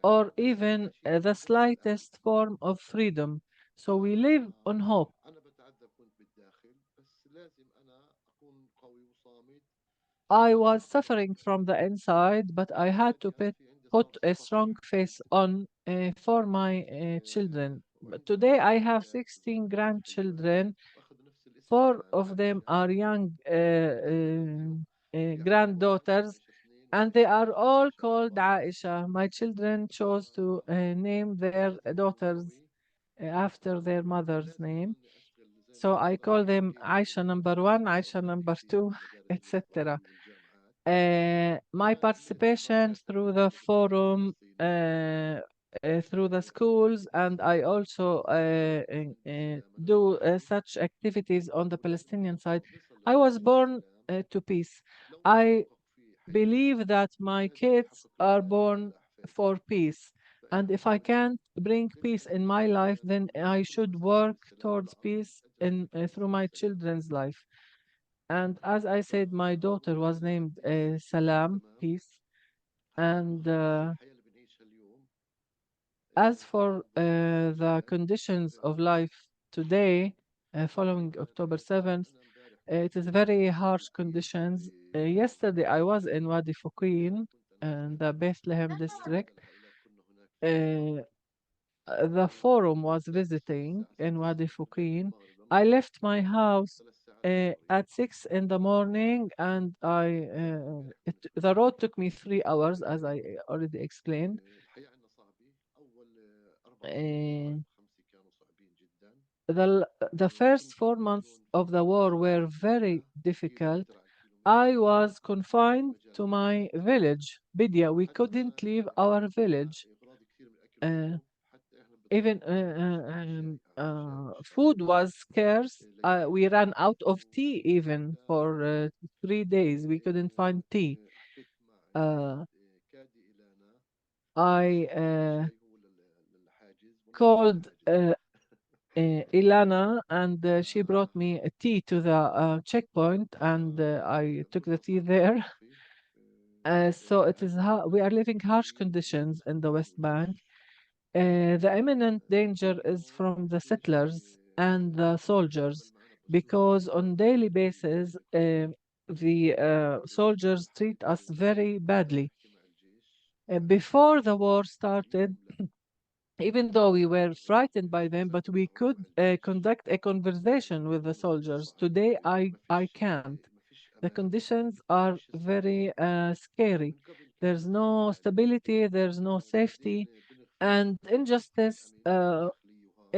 or even the slightest form of freedom. So we live on hope. I was suffering from the inside, but I had to put a strong face on for my children. But today I have 16 grandchildren. 4 of them are young granddaughters, and they are all called Aisha. My children chose to name their daughters after their mother's name. So I call them Aisha number 1, Aisha number 2, etc. My participation through the forum, through the schools, and I also do such activities on the Palestinian side. I was born to peace. I believe that my kids are born for peace. And if I can't bring peace in my life, then I should work towards peace through my children's life. And as I said, my daughter was named Salam, peace. And as for the conditions of life today, following October 7th, it is very harsh conditions. Yesterday, I was in Wadi Fuqin, in the Bethlehem district. The forum was visiting in Wadi Fuqin. I left my house at 6 in the morning, and the road took me 3 hours, as I already explained. Uh, the first 4 months of the war were very difficult. I was confined to my village, Bidya. We couldn't leave our village. Even food was scarce. We ran out of tea even for 3 days. We couldn't find tea. I called Ilana, and she brought me a tea to the checkpoint, and I took the tea there. So it is we are living harsh conditions in the West Bank. The imminent danger is from the settlers and the soldiers, because on daily basis the soldiers treat us very badly. Before the war started, even though we were frightened by them, but we could conduct a conversation with the soldiers. Today, I can't. The conditions are very scary. There's no stability, there's no safety, and injustice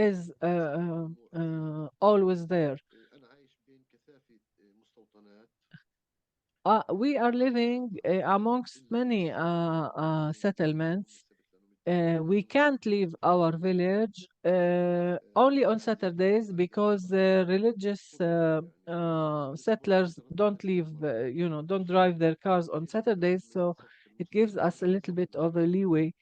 is always there. We are living amongst many settlements. We can't leave our village only on Saturdays, because the religious settlers don't leave, don't drive their cars on Saturdays. So it gives us a little bit of a leeway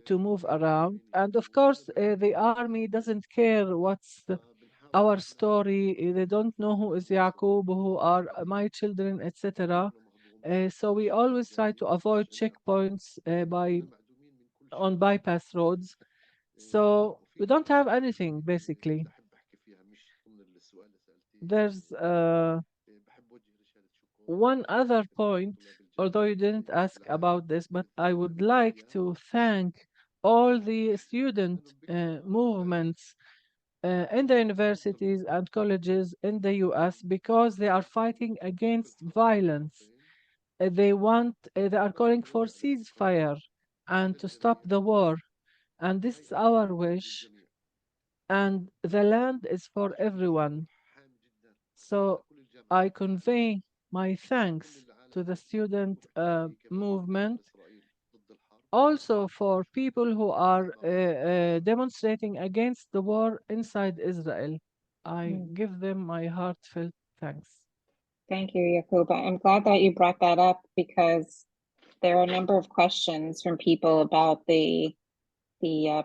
to move around. And of course, the army doesn't care what's our story. They don't know who is Yacoub, who are my children, etc. So we always try to avoid checkpoints on bypass roads. So we don't have anything basically. There's one other point, although you didn't ask about this, but I would like to thank all the student movements in the universities and colleges in the US, because they are fighting against violence. They are calling for ceasefire and to stop the war. And this is our wish. And the land is for everyone. So I convey my thanks to the student movement, also for people who are demonstrating against the war inside Israel. I give them my heartfelt thanks. Thank you, Yacoub. I'm glad that you brought that up, because there are a number of questions from people about the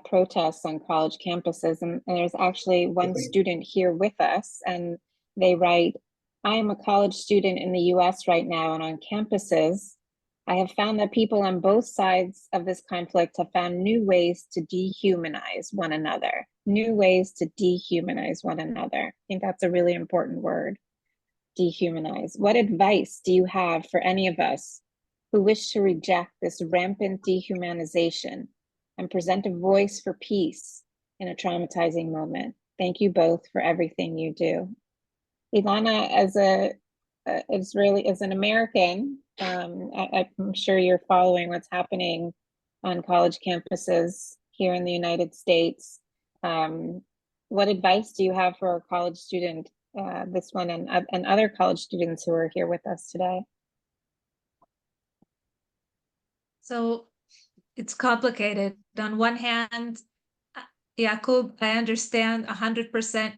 protests on college campuses. And there's actually one student here with us, and they write, I am a college student in the US right now, and on campuses, I have found that people on both sides of this conflict have found new ways to dehumanize one another. New ways to dehumanize one another. I think that's a really important word, dehumanize. What advice do you have for any of us who wish to reject this rampant dehumanization and present a voice for peace in a traumatizing moment? Thank you both for everything you do. Ilana, as an American, I'm sure you're following what's happening on college campuses here in the United States. What advice do you have for a college student, this one and other college students who are here with us today? So it's complicated. On one hand, Yacoub, I understand 100%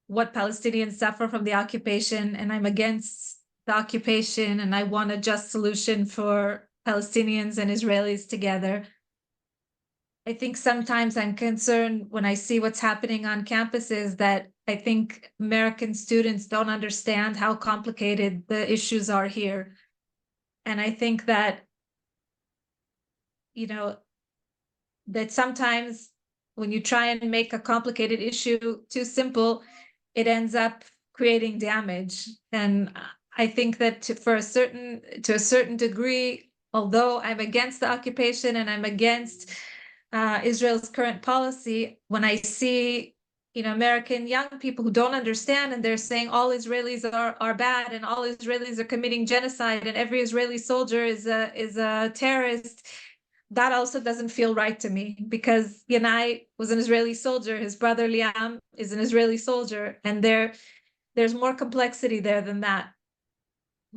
what Palestinians suffer from the occupation, and I'm against the occupation, and I want a just solution for Palestinians and Israelis together. I think sometimes I'm concerned when I see what's happening on campuses, that I think American students don't understand how complicated the issues are here. And I think that, that sometimes when you try and make a complicated issue too simple, it ends up creating damage. And I think that to a certain degree, although I'm against the occupation and I'm against Israel's current policy, when I see American young people who don't understand and they're saying all Israelis are bad and all Israelis are committing genocide and every Israeli soldier is a terrorist, that also doesn't feel right to me, because Yanai was an Israeli soldier, his brother Liam is an Israeli soldier, and there's more complexity there than that.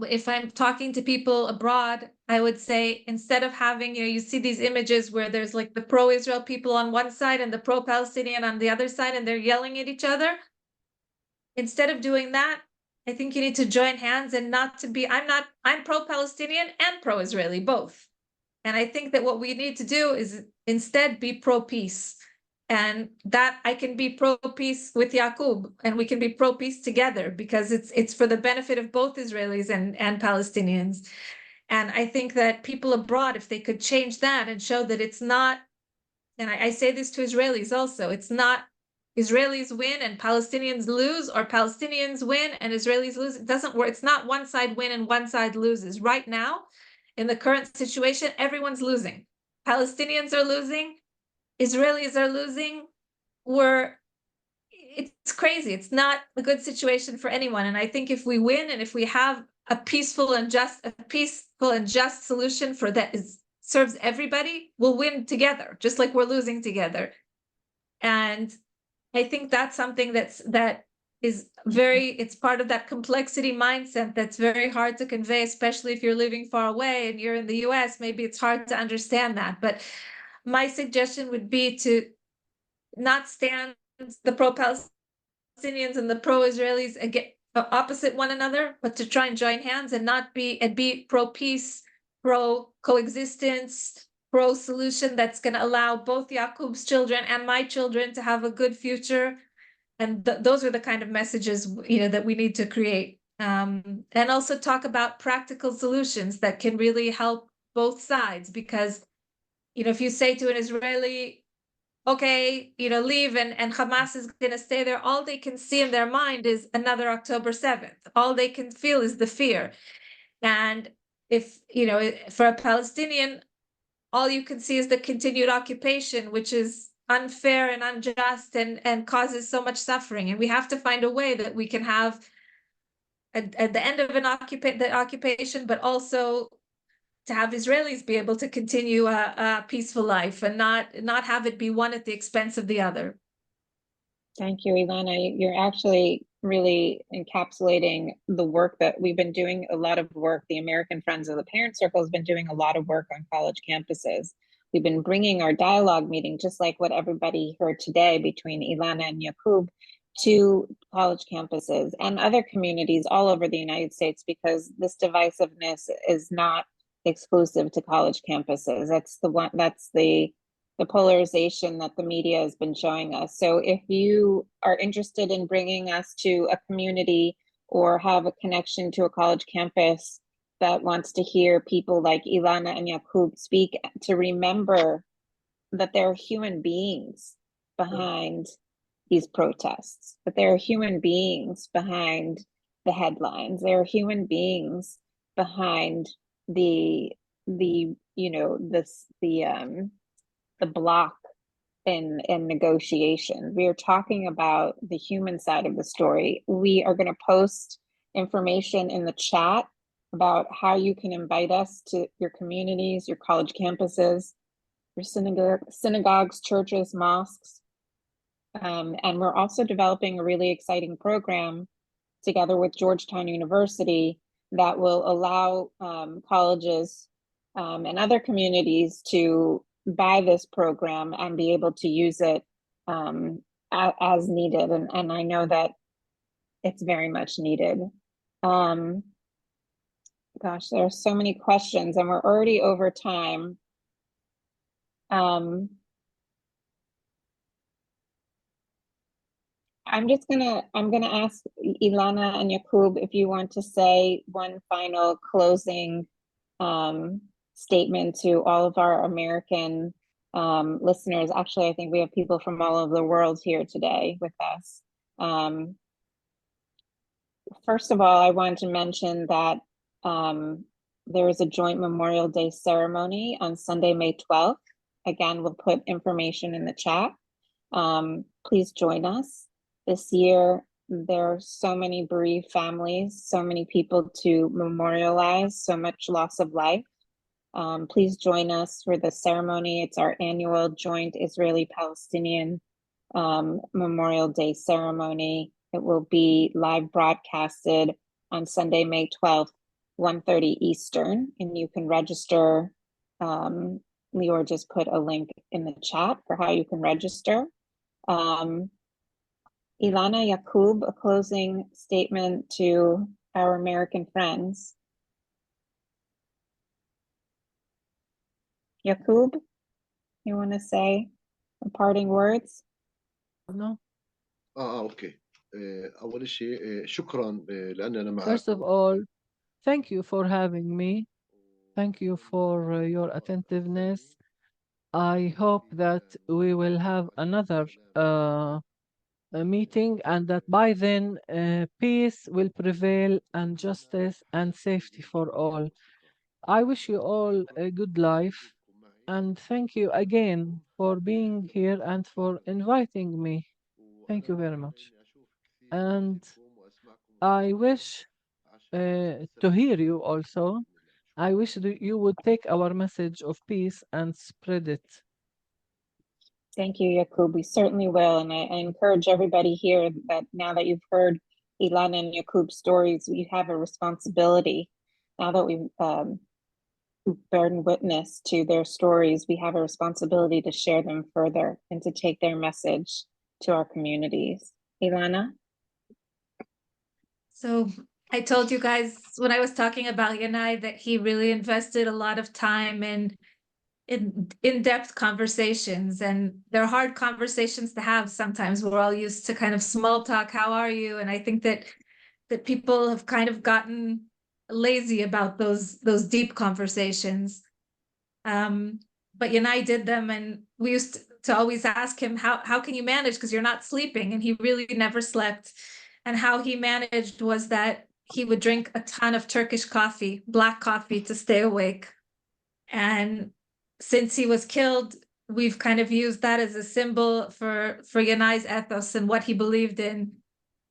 If I'm talking to people abroad, I would say, instead of having, you see these images where there's like the pro-Israel people on one side and the pro-Palestinian on the other side, and they're yelling at each other. Instead of doing that, I think you need to join hands and not to be, I'm pro-Palestinian and pro-Israeli, both. And I think that what we need to do is instead be pro-peace. And that I can be pro-peace with Yacoub, and we can be pro-peace together, because it's for the benefit of both Israelis and Palestinians. And I think that people abroad, if they could change that and show that it's not, and I say this to Israelis also, it's not Israelis win and Palestinians lose, or Palestinians win and Israelis lose. It doesn't work. It's not one side win and one side loses. Right now, in the current situation, everyone's losing. Palestinians are losing. Israelis are losing. It's crazy. It's not a good situation for anyone. And I think if we win and if we have a peaceful and just solution for that serves everybody, we'll win together, just like we're losing together. And I think that's something that is it's part of that complexity mindset that's very hard to convey, especially if you're living far away and you're in the US. Maybe it's hard to understand that. But my suggestion would be to not stand the pro-Palestinians and the pro-Israelis opposite one another, but to try and join hands and be pro-peace, pro-coexistence, pro-solution that's going to allow both Yacoub's children and my children to have a good future. And those are the kind of messages that we need to create. And also talk about practical solutions that can really help both sides, because if you say to an Israeli, okay, leave and Hamas is going to stay there, all they can see in their mind is another October 7th. All they can feel is the fear. And if, for a Palestinian, all you can see is the continued occupation, which is unfair and unjust and causes so much suffering. And we have to find a way that we can have at the end of the occupation, but also to have Israelis be able to continue a peaceful life and not have it be one at the expense of the other. Thank you, Elana. You're actually really encapsulating the work that we've been doing. A lot of work. The American Friends of the Parent Circle has been doing a lot of work on college campuses. We've been bringing our dialogue meeting, just like what everybody heard today between Elana and Yacoub, to college campuses and other communities all over the United States, because this divisiveness is not exclusive to college campuses. That's the polarization that the media has been showing us. So if you are interested in bringing us to a community or have a connection to a college campus that wants to hear people like Elana and Yacoub speak, to remember that there are human beings behind these protests, that there are human beings behind the headlines, there are human beings behind the block in negotiation. We are talking about the human side of the story. We are going to post information in the chat about how you can invite us to your communities, your college campuses, your synagogues, churches, mosques. And we're also developing a really exciting program together with Georgetown University that will allow colleges and other communities to buy this program and be able to use it as needed. And I know that it's very much needed. Gosh, there are so many questions and we're already over time. I'm gonna ask Elana and Yacoub if you want to say one final closing statement to all of our American listeners. Actually, I think we have people from all over the world here today with us. First of all, I want to mention that there is a joint Memorial Day ceremony on Sunday, May 12th. Again, we'll put information in the chat. Please join us. This year, there are so many bereaved families, so many people to memorialize, so much loss of life. Please join us for the ceremony. It's our annual joint Israeli-Palestinian Memorial Day ceremony. It will be live broadcasted on Sunday, May 12th, 1:30 Eastern, and you can register. Lior just put a link in the chat for how you can register. Elana, Yacoub, a closing statement to our American friends. Yacoub, you want to say a parting words? No. اوكي. اول شيء شكرا لاني انا First of معكم. all, thank you for having me. Thank you for your attentiveness. I hope that we will have another a meeting and that by then peace will prevail and justice and safety for all. I wish you all a good life and thank you again for being here and for inviting me. Thank you very much. And I wish to hear you also. I wish that you would take our message of peace and spread it. Thank you, Yacoub. We certainly will. And I encourage everybody here that now that you've heard Elana and Yacoub's stories, you have a responsibility. Now that we've borne witness to their stories, we have a responsibility to share them further and to take their message to our communities. Elana? So I told you guys when I was talking about Yanai that he really invested a lot of time in in-depth conversations, and they're hard conversations to have sometimes. We're all used to kind of small talk, how are you? And I think that people have kind of gotten lazy about those deep conversations. But Yanai did them, and we used to always ask him, how can you manage? Because you're not sleeping, and he really never slept. And how he managed was that he would drink a ton of Turkish coffee, black coffee, to stay awake. And since he was killed, we've kind of used that as a symbol for Yanai's ethos and what he believed in.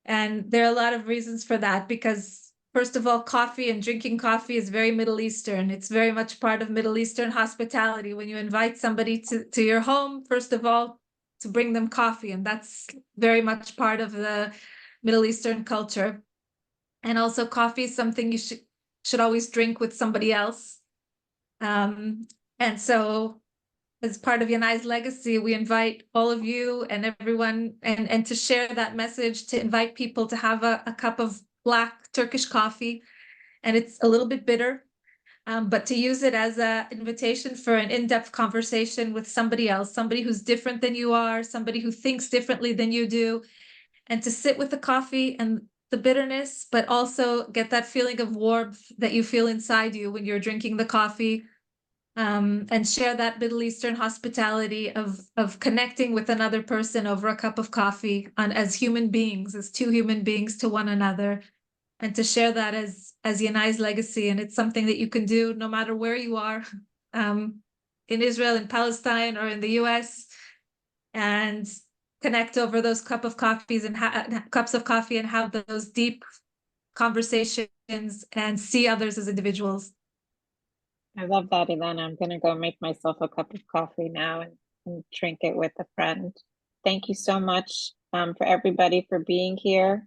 And there are a lot of reasons for that, because first of all, coffee and drinking coffee is very Middle Eastern. It's very much part of Middle Eastern hospitality. When you invite somebody to your home, first of all, to bring them coffee. And that's very much part of the Middle Eastern culture. And also coffee is something you should always drink with somebody else. And so as part of Yanai's legacy, we invite all of you and everyone and to share that message, to invite people to have a cup of black Turkish coffee. And it's a little bit bitter, but to use it as an invitation for an in-depth conversation with somebody else, somebody who's different than you are, somebody who thinks differently than you do, and to sit with the coffee and the bitterness, but also get that feeling of warmth that you feel inside you when you're drinking the coffee. And share that Middle Eastern hospitality of connecting with another person over a cup of coffee as human beings, as two human beings to one another, and to share that as Yanai's legacy. And it's something that you can do no matter where you are, in Israel, in Palestine, or in the US, and connect over those cups of coffee and have those deep conversations and see others as individuals. I love that, Elana. I'm going to go make myself a cup of coffee now and drink it with a friend. Thank you so much for everybody for being here.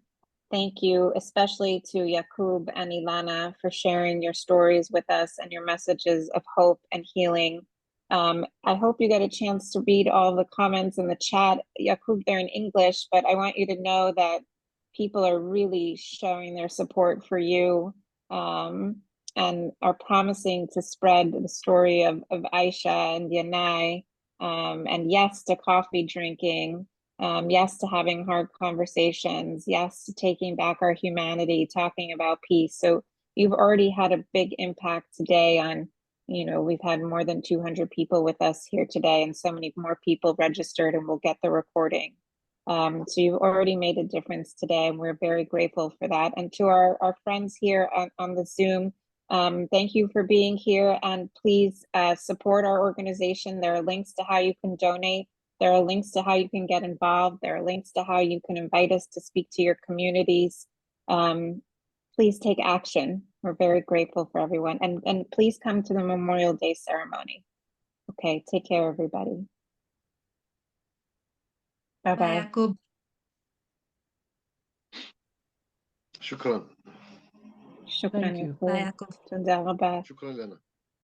Thank you especially to Yacoub and Elana for sharing your stories with us and your messages of hope and healing. I hope you get a chance to read all the comments in the chat. Yacoub, they're in English, but I want you to know that people are really showing their support for you. And are promising to spread the story of Aisha and Yanai, and yes to coffee drinking, yes to having hard conversations, yes to taking back our humanity, talking about peace. So you've already had a big impact today on You know, we've had more than 200 people with us here today, and so many more people registered and will get the recording. So you've already made a difference today, and we're very grateful for that. And to our friends here on the Zoom, thank you for being here, and please support our organization. There are links to how you can donate. There are links to how you can get involved. There are links to how you can invite us to speak to your communities. Please take action. We're very grateful for everyone. And please come to the Memorial Day ceremony. Okay, take care, everybody. Bye, Bye-bye. Yacoub. شكرا شكرا Thank you. يعقوب. Bye, Yacoub. تفضل. شكرا لنا